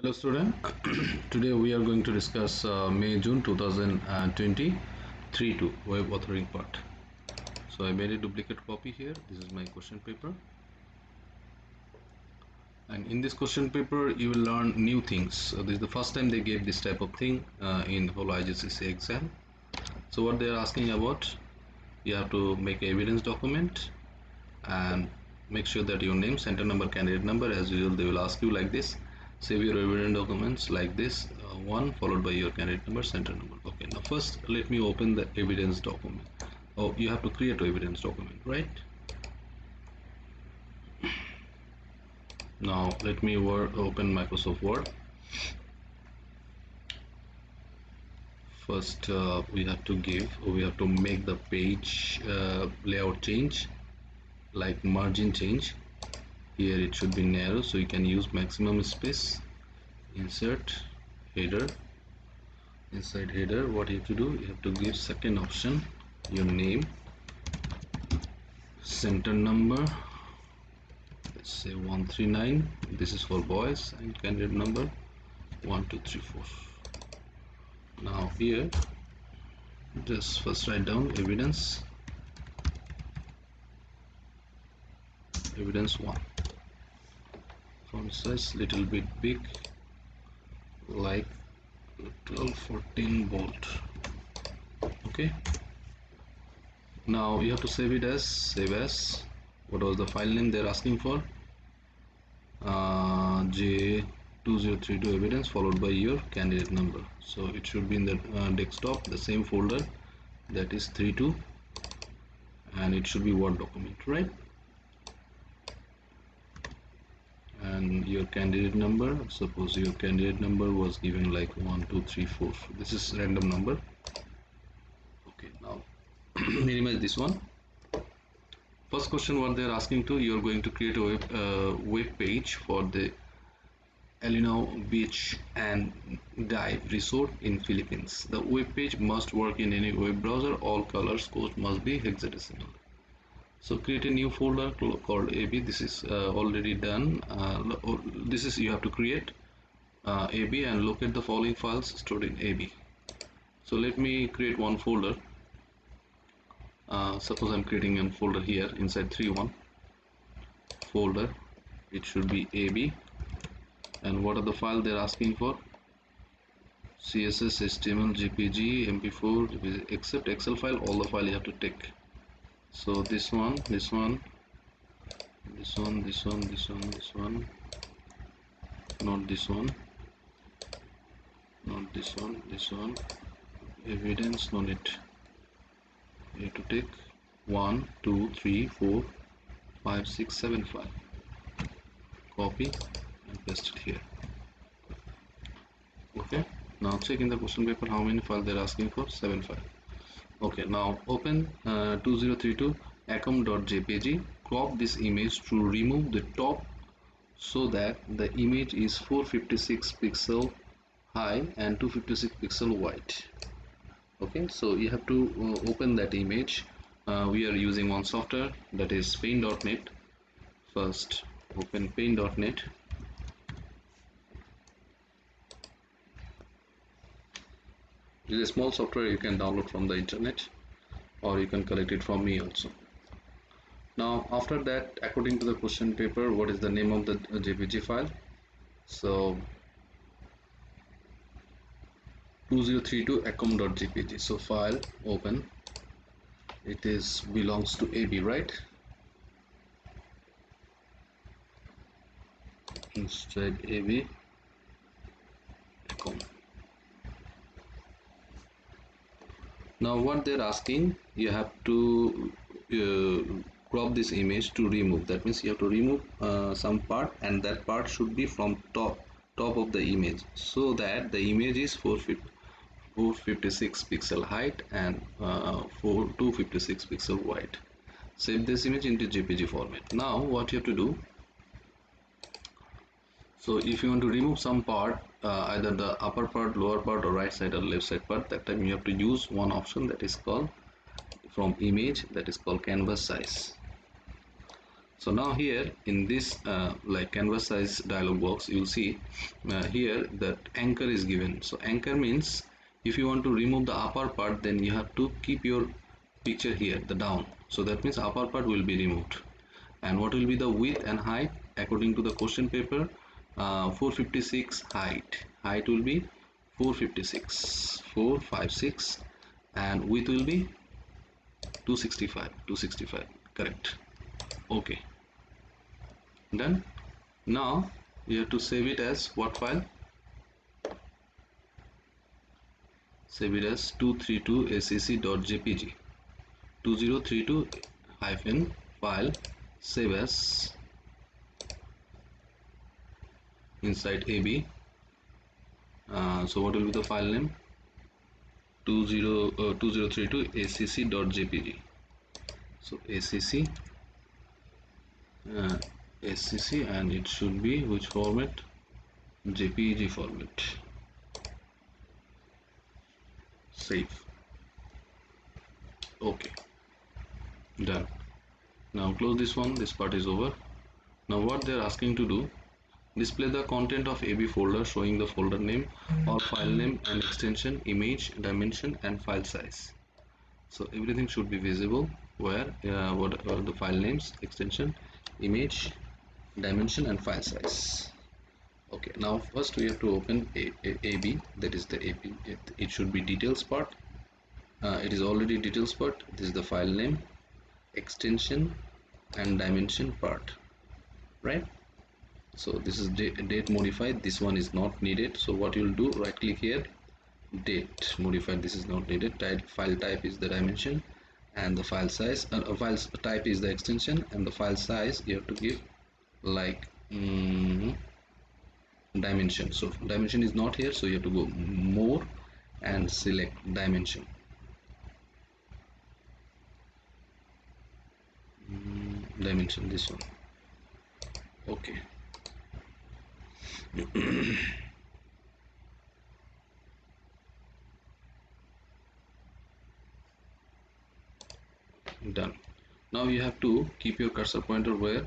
Hello student, today we are going to discuss May June 2023 to web authoring part. So I made a duplicate copy here. This is my question paper, and in this question paper you will learn new things. So this is the first time they gave this type of thing in whole IGCSE exam. So what they are asking about, you have to make an evidence document and make sure that your name, center number, candidate number, as usual they will ask you like this. Save your evidence documents like this, one followed by your candidate number, center number. Okay, now first let me open the evidence document. Oh, you have to create an evidence document, right? Now let me open Microsoft Word. First we have to make the page layout change, like margin change. Here it should be narrow, so you can use maximum space. Insert header. Inside header, what you have to do, you have to give second option, your name, center number, let's say 139. This is for boys, and candidate number 1234. Now here just first write down evidence 1. Font size little bit big, like 12-14 bold. Okay, now you have to save it as what was the file name they're asking for, J2032 evidence followed by your candidate number. So it should be in the desktop, the same folder, that is 32, and it should be Word document, right? And your candidate number, suppose your candidate number was given like 1234. This is random number. Okay, now minimize this one. First question, what they are asking to, you are going to create a web page for the Elino Beach and Dive Resort in Philippines. The web page must work in any web browser. All colors code must be hexadecimal. So create a new folder called AB. This is already done. This is, you have to create AB and locate the following files stored in AB. So let me create one folder. Suppose I'm creating a folder here inside 3.1 folder. It should be AB, and what are the files they're asking for? CSS, HTML, JPG, MP4, except Excel file. All the file you have to take. So this one, not this one, this one, evidence, no need. You have to take 1, 2, 3, 4, 5, 6, 7 file. Copy and paste it here. Okay, now check in the question paper how many files they're asking for. 7 files. Okay, now open 2032 acom.jpg. Crop this image to remove the top so that the image is 456 pixel high and 256 pixel wide. Okay, so you have to open that image. We are using one software, that is paint.net. First open paint.net. This is a small software you can download from the internet, or you can collect it from me also. Now after that, according to the question paper, what is the name of the JPG file? So 2032 acom.jpg. so file open, it is belongs to AB, right? Inside AB acom. Now what they're asking, you have to crop this image to remove. That means you have to remove some part, and that part should be from top of the image, so that the image is 456 pixel height and 256 pixel wide. Save this image into JPG format. Now what you have to do, so if you want to remove some part, either the upper part, lower part, or right side or left side part, that time you have to use one option that is called from image, that is called canvas size. So now here in this like canvas size dialog box, you'll see here that anchor is given. So anchor means if you want to remove the upper part, then you have to keep your picture here, the down. So that means upper part will be removed. And what will be the width and height according to the question paper? 456 height will be 456 and width will be 265 correct. Okay, done. Now you have to save it as what file? Save it as 232acc.jpg. 2032 hyphen file, save as inside AB. So what will be the file name? 2032 acc.jpg. So acc and it should be which format? JPEG format. Save. Okay, done. Now close this one. This part is over. Now what they're asking to do, display the content of AB folder showing the folder name or file name and extension, image, dimension and file size. So everything should be visible where what are the file names, extension, image, dimension and file size. Okay, now first we have to open AB, that is the AB. It should be details part. It is already details part. This is the file name, extension and dimension part, right? So this is date modified, this one is not needed. So what you'll do, right click here, date modified, this is not needed. File type is the dimension and the file size, file type is the extension and the file size you have to give like dimension. So dimension is not here, so you have to go more and select dimension. Dimension, this one. Okay. Done. Now you have to keep your cursor pointer where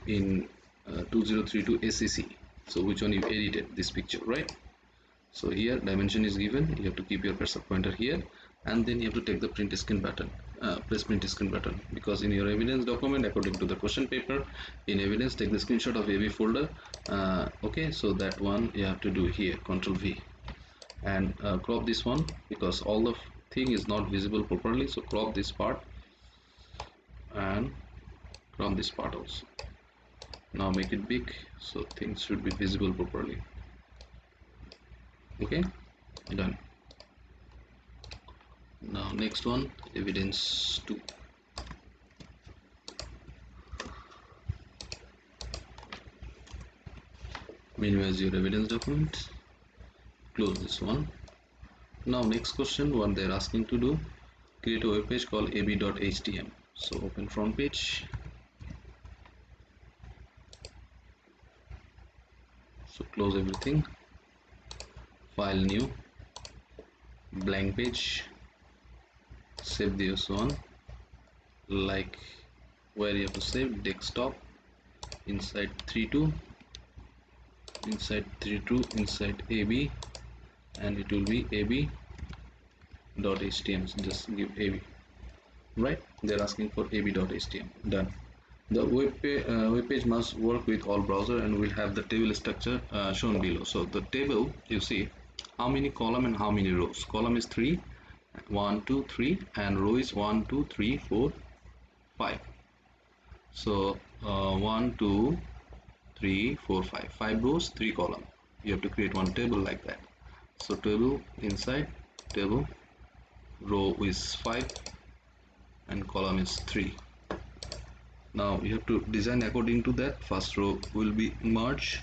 in 2032 ACC. So which one you edited this picture, right? So here dimension is given, you have to keep your cursor pointer here and then you have to take the print screen button, press print screen button, because in your evidence document according to the question paper, in evidence take the screenshot of AB folder. Okay, so that one you have to do here, Ctrl V and crop this one because all the thing is not visible properly. So crop this part and crop this part also. Now make it big so things should be visible properly. Okay, done. Now next one, evidence 2. Minimize your evidence document, close this one. Now next question, what they're asking to do, create a web page called ab.htm. So open front page, so close everything, file new, blank page, save this one, like where you have to save, desktop, inside 32, inside 32, inside AB, and it will be ab.htm. So just give ab, right? They're asking for ab.htm. Done. The web page must work with all browser and will have the table structure shown below. So the table, you see how many column and how many rows. Column is 3, 1 2 3 and row is 1 2 3 4 5. So 1 2 3 4 5, 5 rows, 3 column. You have to create one table like that. So table, inside table, row is 5 and column is 3. Now you have to design according to that. First row will be merge,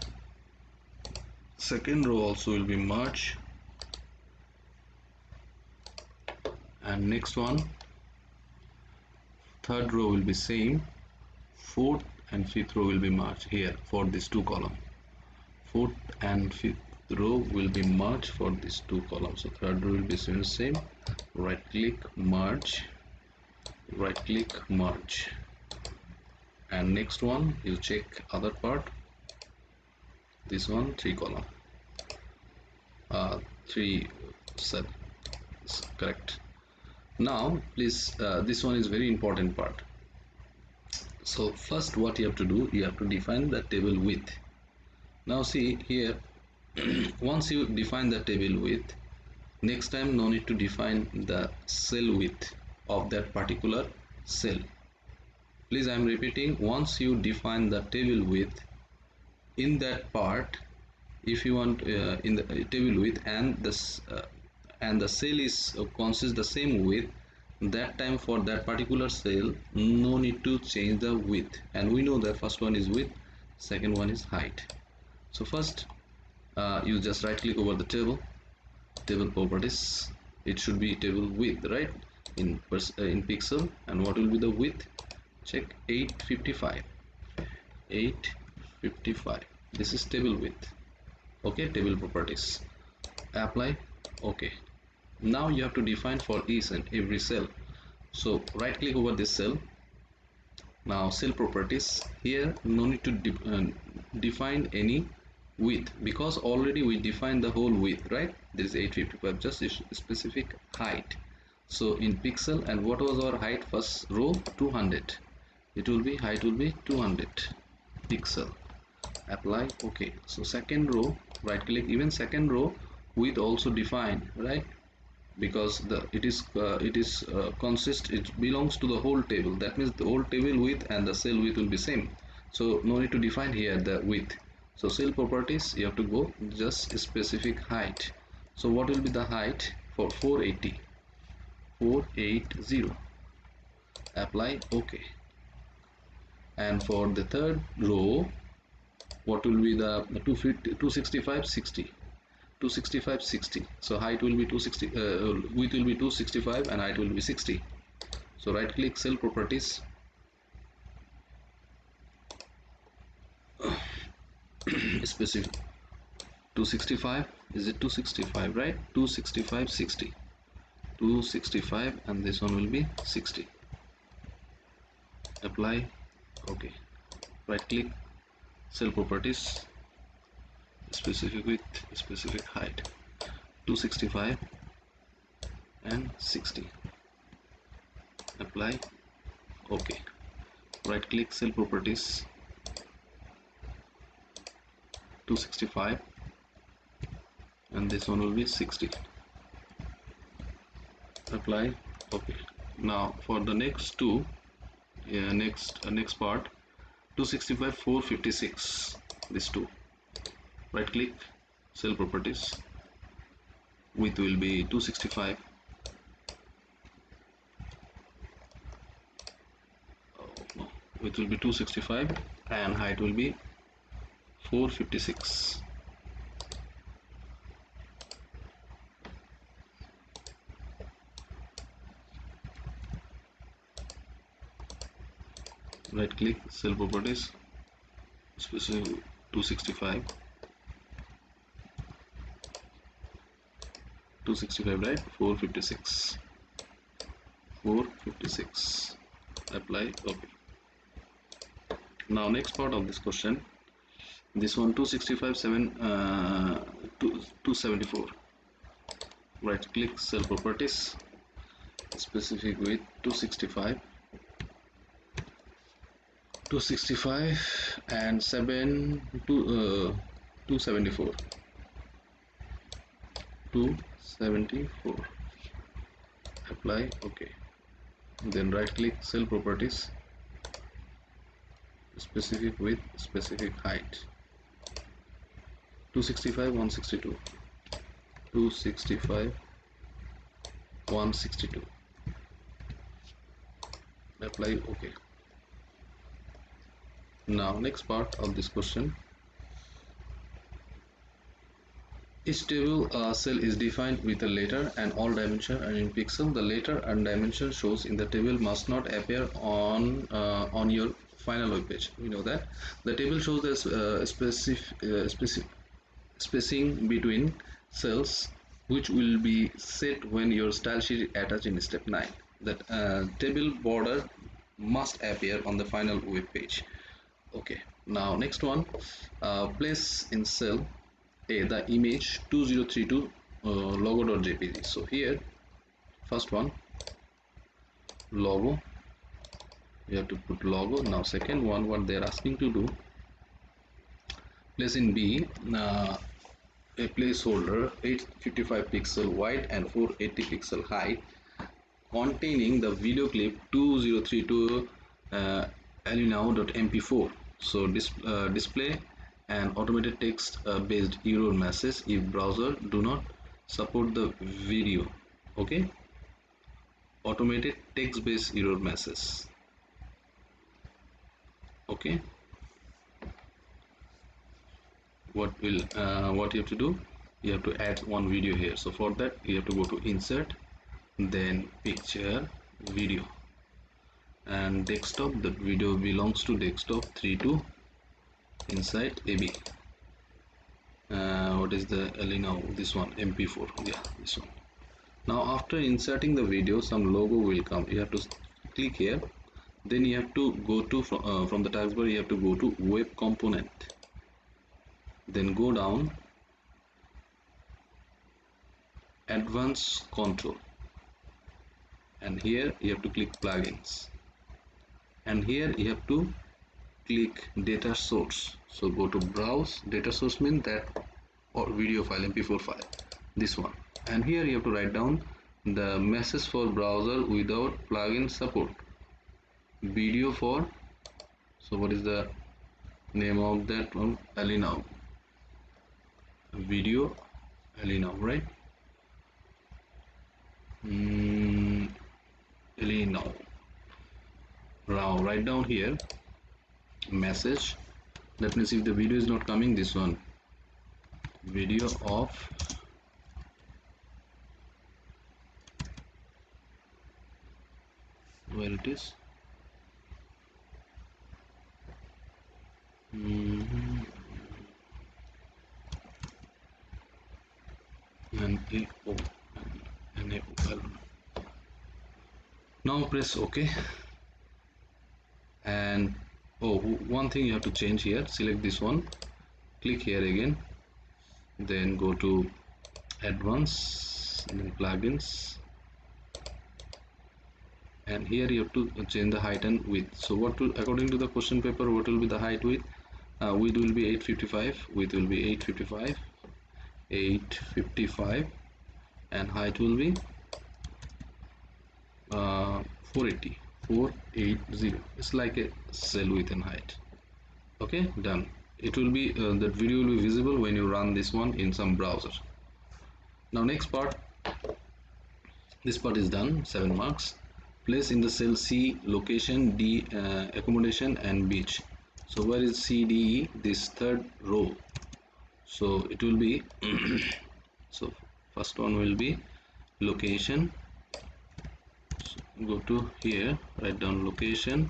second row also will be merge, and next one, third row will be same, fourth and fifth row will be merged here for this 2 column. Fourth and fifth row will be merged for these 2 columns. So third row will be same, right click merge, right click merge, and next one you check other part. This one 3 column, 3 cell is correct. Now please, this one is very important part. So first what you have to do, you have to define the table width. Now see here, once you define the table width, next time no need to define the cell width of that particular cell. Please, I am repeating, once you define the table width in that part, if you want in the table width and the cell is consists the same width, that time for that particular cell no need to change the width, and we know that first one is width, second one is height. So first you just right click over the table properties. It should be table width, right, in pixel, and what will be the width? Check 855. This is table width. Okay, table properties, apply. Okay, now you have to define for each and every cell. So right click over this cell. Now cell properties, here no need to define any width, because already we defined the whole width, right? This is 855, just specific height. So in pixel, and what was our height? First row 200, it will be height will be 200 pixel, apply. Okay, so second row, right click, even second row width also define, right, because it belongs to the whole table. That means the whole table width and the cell width will be same, so no need to define here the width. So cell properties, you have to go just specific height. So what will be the height for 480, apply. Okay, and for the third row, what will be the 265 60. So height will be 260, width will be 265 and height will be 60. So right click cell properties, specific 265, is it 265, right? 265 60, 265, and this one will be 60, apply. Okay, right click cell properties, specific width, specific height, 265 and 60, apply. Okay, right click cell properties, 265, and this one will be 60, apply. Okay, now for the next two, next part, 265 456, these two, right click cell properties, width will be 265, width will be 265 and height will be 456, right click cell properties, specific 265, right, 456, apply. Okay, now next part of this question, this one 265 274, right click cell properties, specific width 265 and 274, apply. Okay, then right click cell properties, specific width, specific height, 265 162, 265 162, apply. Okay, now next part of this question, each table cell is defined with a letter and all dimension, and in pixel the letter and dimension shows in the table must not appear on your final web page. We know that the table shows the spacing between cells, which will be set when your style sheet is attached in step 9. That table border must appear on the final web page. Okay, now next one, place in cell A the image 2032 logo.jpg. So here first one, logo, you have to put logo. Now second one, what they are asking to do, place in B a placeholder 855 pixel wide and 480 pixel height containing the video clip 2032 alinow.mp4. So display an automated text based error message if browser do not support the video. Okay, automated text based error message. Okay, what you have to do, you have to add one video here. So for that you have to go to insert, then picture, video, and desktop. The video belongs to desktop 32 inside AB. What is the LE now? This one, MP4. Yeah, this one. Now after inserting the video, some logo will come. You have to click here, then you have to go to from the taskbar, you have to go to web component, then go down, advanced control, and here you have to click plugins, and here you have to click data source. So go to browse. Data source means that or video file, mp4 file, this one, and here you have to write down the message for browser without plugin support, video for, so what is the name of that one, alinow, video alinow, right? Alinow. Now write down here message, that means if the video is not coming, this one, video of where it is, NAO, NAOL. Now press OK, and one thing you have to change here, select this one, click here again, then go to advanced, then plugins, and here you have to change the height and width. So what will, according to the question paper, what will be the height width? Width will be 855, width will be 855, and height will be 480. It's like a cell width and height. Okay, done. It will be that video will be visible when you run this one in some browser. Now next part, this part is done, 7 marks. Place in the cell C location, D accommodation and beach. So where is CDE? This third row. So it will be so first one will be location. So go to here, write down location,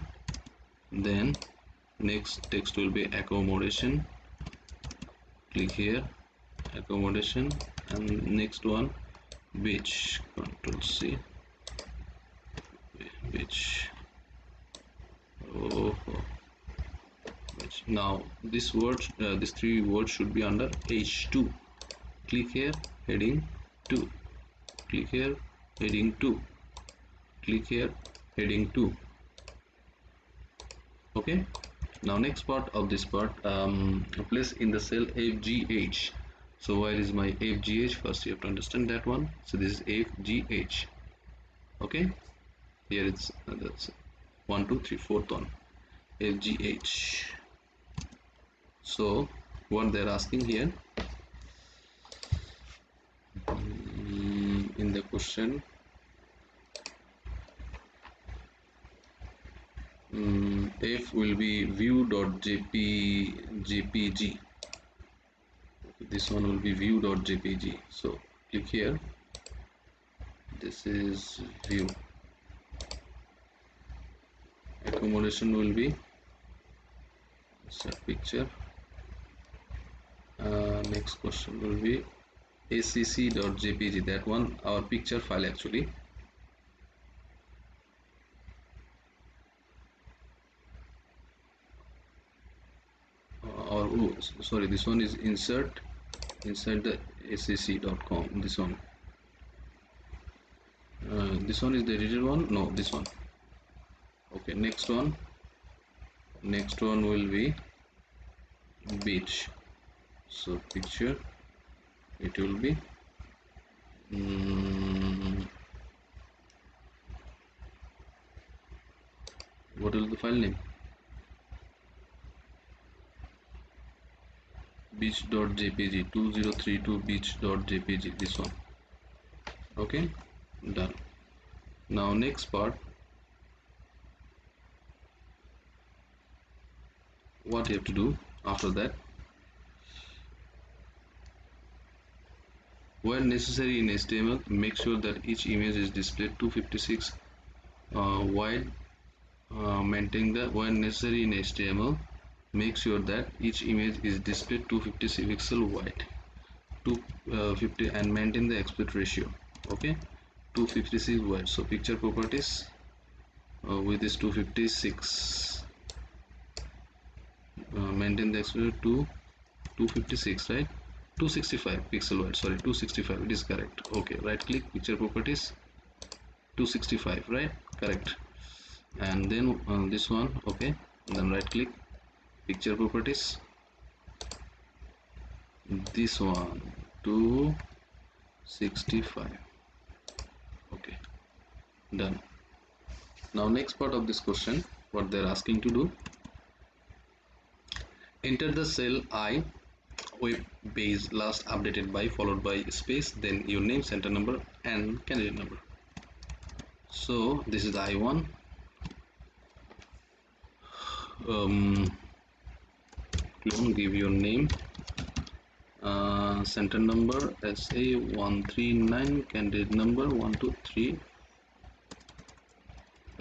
then next text will be accommodation, click here, accommodation, and next one beach, control C, beach. Beach. Now this word, these three words should be under H2. Click here, heading 2, click here, heading 2, click here, heading 2. Okay, now next part of this part, place in the cell FGH. So where is my FGH? First you have to understand that one. So this is FGH. Okay, here it's that's 1 2 3 4th one, FGH. So what they're asking here in the question, F will be view.jpg. This one will be view.jpg. So click here, this is view. Accommodation will be set picture. Next question will be acc.jpg, that one our picture file actually. sorry, this one is insert inside the sec.com. This one is the edited one. No, this one. Okay, next one will be beach. So picture, it will be what is the file name? beach.jpg 2032 beach.jpg, this one. Okay, done. Now next part, what you have to do after that, when necessary in HTML, make sure that each image is displayed 256 wide. Maintain the when necessary in HTML, make sure that each image is displayed 256 pixel wide, 250, and maintain the aspect ratio. Okay, 256 wide. So picture properties with this 256, maintain the aspect to 256, right? 265 pixel wide, sorry, 265, it is correct. Okay, right click, picture properties, 265, right? Correct. And then this one, okay, and then right click, picture properties, this one, 265. Okay, done. Now next part of this question, what they're asking to do, enter the cell I, web page last updated by, followed by space, then your name, center number, and candidate number. So this is the I1. Clone, give your name, center number SA139, candidate number 123,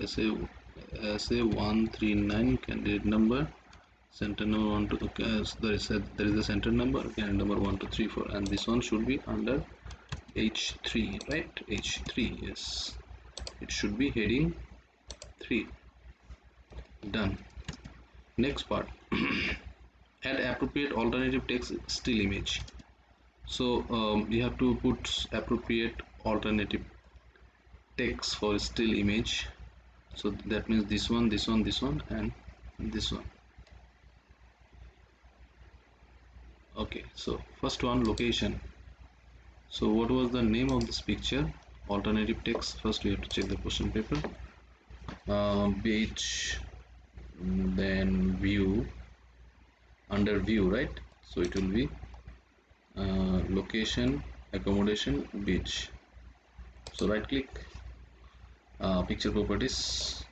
SA139, candidate number, center number 1 2, okay, so there is a center number, candidate number 1234, and this one should be under H3, right? H3, yes, it should be heading 3. Done. Next part, add appropriate alternative text still image. So you have to put appropriate alternative text for still image. So that means this one, this one, this one, and this one. Okay, so first one, location. So what was the name of this picture? Alternative text. First we have to check the question paper. Beach, then view, under view, right? So it will be location, accommodation, beach. So right click, picture properties,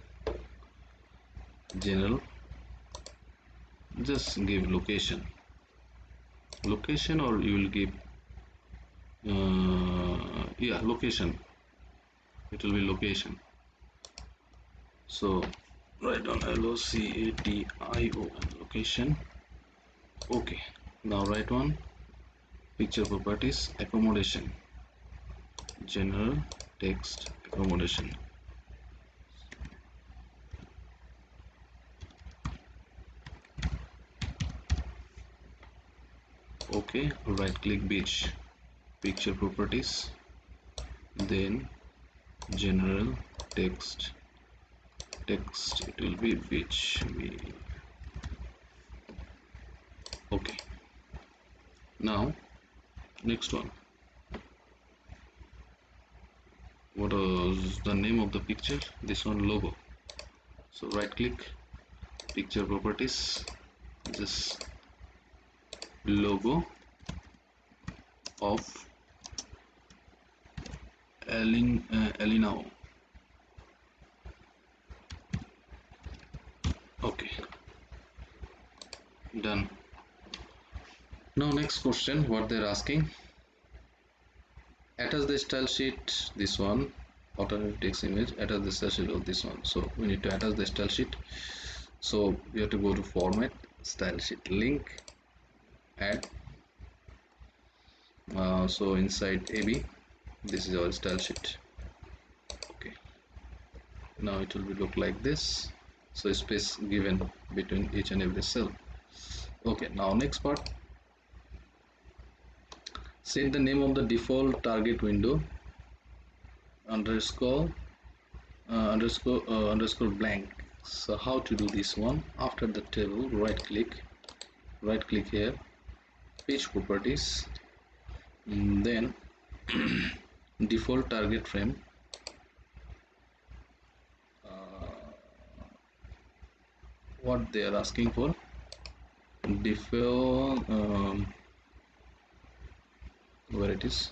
general, just give location, or you will give yeah, location, it will be location. So write on LOCATION, location. Okay, now write one, picture properties, accommodation, general, text, accommodation. Okay, right click, beach, picture properties, then general, text, it will be beach. Okay, now next one, what was the name of the picture? This one, logo. So right click, picture properties, just logo of Elinao. Okay, done. Now next question, what they're asking, attach the style sheet, this one, alternative text image, attach the style sheet of this one. So we need to attach the style sheet. So we have to go to format, style sheet, link, add. So inside AB, this is our style sheet. Okay, now it will be look like this. So space given between each and every cell. Okay, now next part, set the name of the default target window underscore underscore blank. So how to do this one? After the table, right click here, page properties, then default target frame, what they are asking for, default where it is,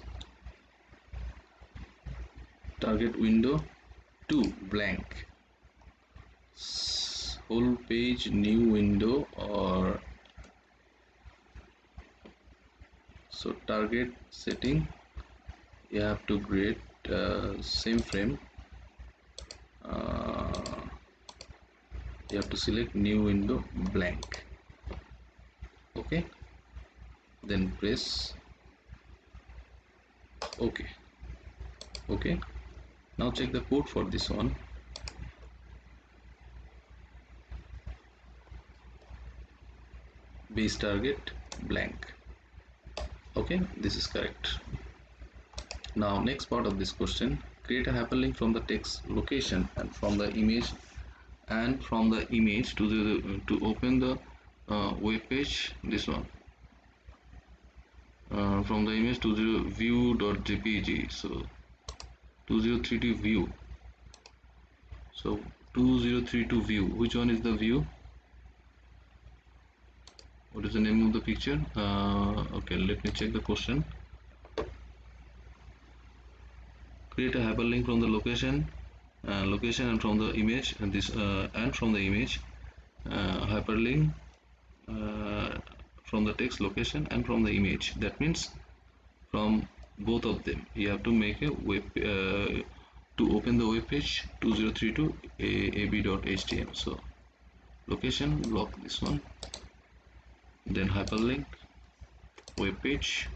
target window to blank, whole page new window, or so target setting you have to create same frame, you have to select new window blank. Okay, then press OK. Okay, now check the code for this one. Base target blank. Okay, this is correct. Now next part of this question, create a hyperlink from the text location and from the image to the to open the web page, this one, from the image to the view.jpg. So 2032 view, so 2032 view, which one is the view? What is the name of the picture? Okay, let me check the question. Create a hyperlink from the location and from the image, and this and from the image, hyperlink from the text location and from the image. That means from both of them you have to make a web to open the web page 2032 ab.html. So location block this one, then hyperlink web page.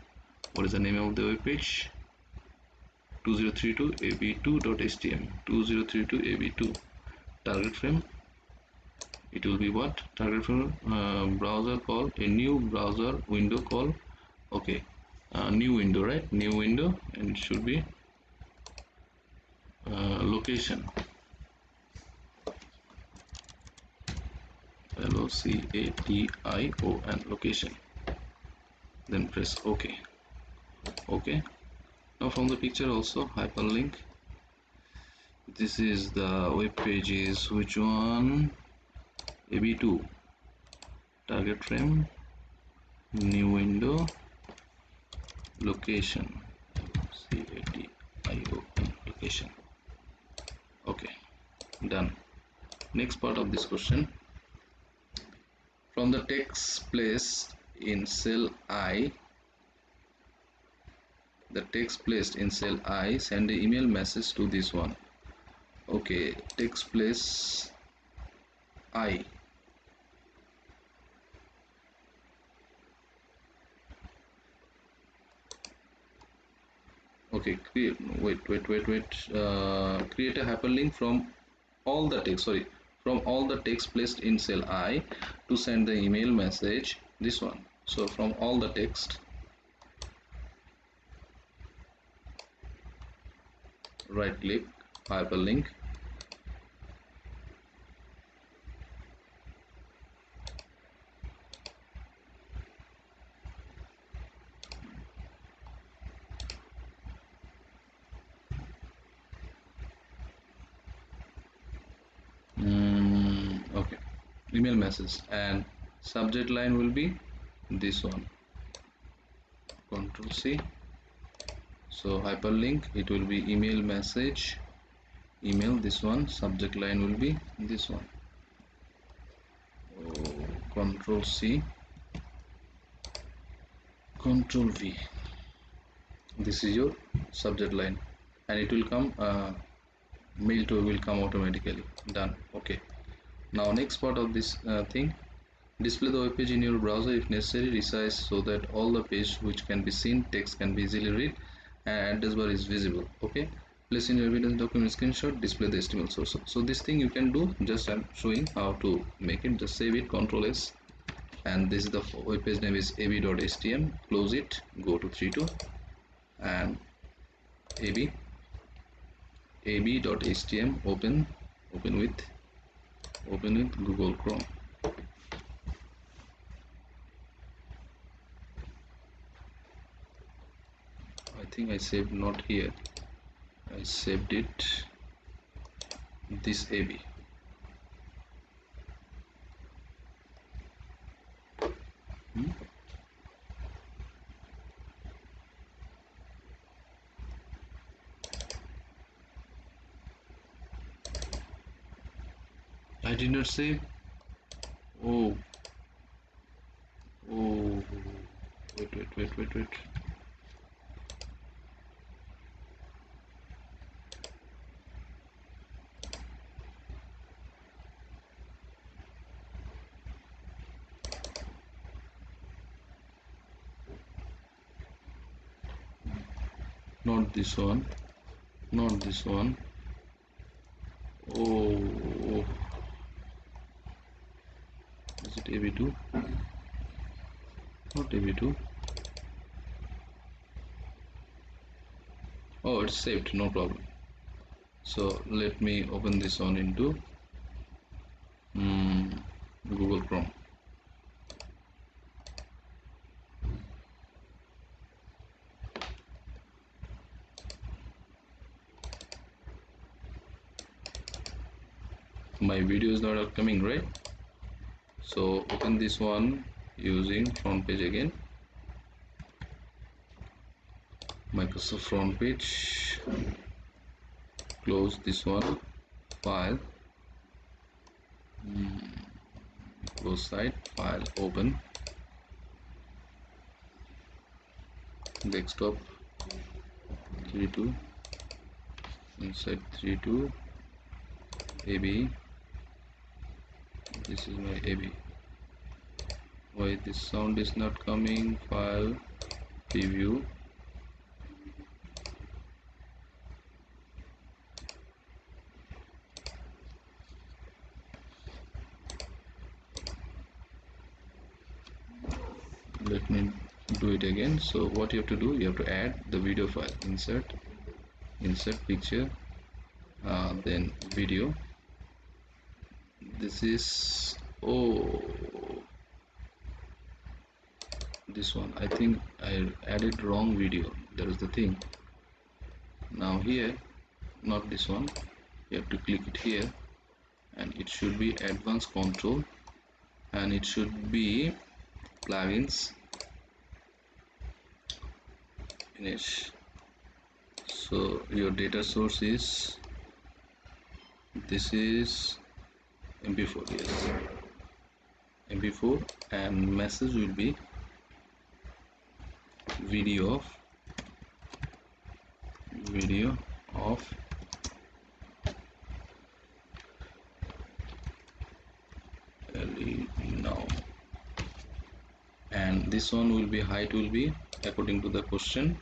What is the name of the web page? 2032 ab2.html. 2032 ab2 target frame, it will be what? Target frame browser call, a new browser window call. Okay, new window, right? New window, and it should be location, LOCATION, location, then press OK. Okay, now from the picture also hyperlink. This is the web page, is which one? AB2 target frame, new window, location, LOCATION, location. Okay, done. Next part of this question, from the text placed in cell I, the text placed in cell I, send an email message to this one. Okay, text place I. Okay, wait, create a hyperlink from all the text, sorry, from all the text placed in cell I to send the email message, this one. So from all the text, right click, hyperlink, okay, email message, and subject line will be this one, Control C. So hyperlink, it will be email message, email, this one. Subject line will be this one, Control C, Control V. This is your subject line, and it will come mail to will come automatically. Done. Okay, now next part of this thing, display the web page in your browser if necessary, resize so that all the page which can be seen, text can be easily read, and address bar is visible. Okay, place in your evidence document screenshot, display the HTML source. So this thing you can do, just I'm showing how to make it. Just save it, Control S, and this is the web page name is ab.htm. Close it, go to 3.2 and ab.htm, open with Google Chrome. I think I saved not here, I saved it this ab. I did not save. Oh, wait. Not this one, not this one. Oh, is it AB2? Not AB2. Oh, it's saved, no problem. So let me open this one into Google Chrome. My video is not coming, right? So open this one using front page again, Microsoft front page. Close this one, file, close site, file, open, desktop 3.2, inside 3.2, AB. This is my AB. Why this sound is not coming? File, preview. Let me do it again. So what you have to do, you have to add the video file, insert picture, then video. This is this one. I think I added wrong video, that is the thing. Now here, not this one, you have to click it here and it should be advanced control and it should be plugins, finish. So your data source is, this is mp4, yes, mp4, and message will be video of now, and this one will be, height will be according to the question.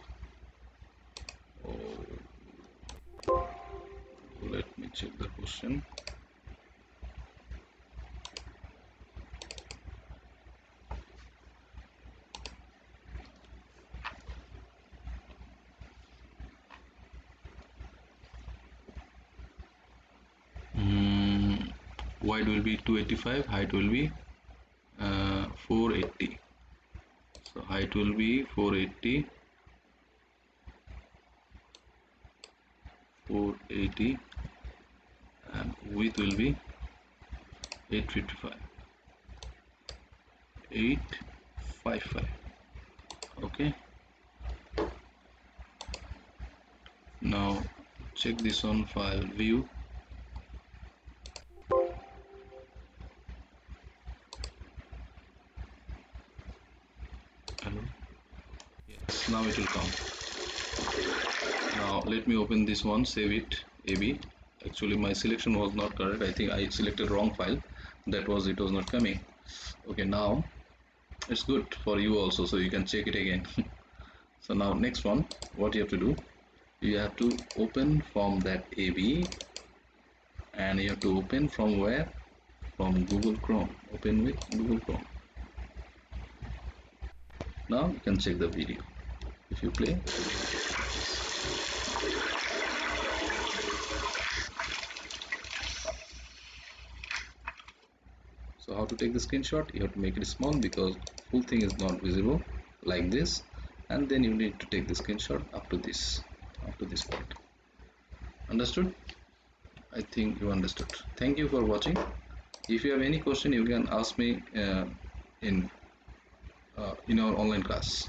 Let me check the question. Wide will be 285, height will be 480. So height will be 480, and width will be 855. Okay, now check this on file, view. Hello, yes, now it will come. Now let me open this one, save it, AB. Actually my selection was not correct, I think I selected wrong file, that was, it was not coming. Okay, now it's good for you also, so you can check it again. So now next one, what you have to do, you have to open from that AB and you have to open from where, from Google Chrome. Open with Google Chrome. Now you can check the video. If you play, so how to take the screenshot? You have to make it small because full thing is not visible, like this, and then you need to take the screenshot up to this point. Understood? I think you understood. Thank you for watching. If you have any question, you can ask me in our online class.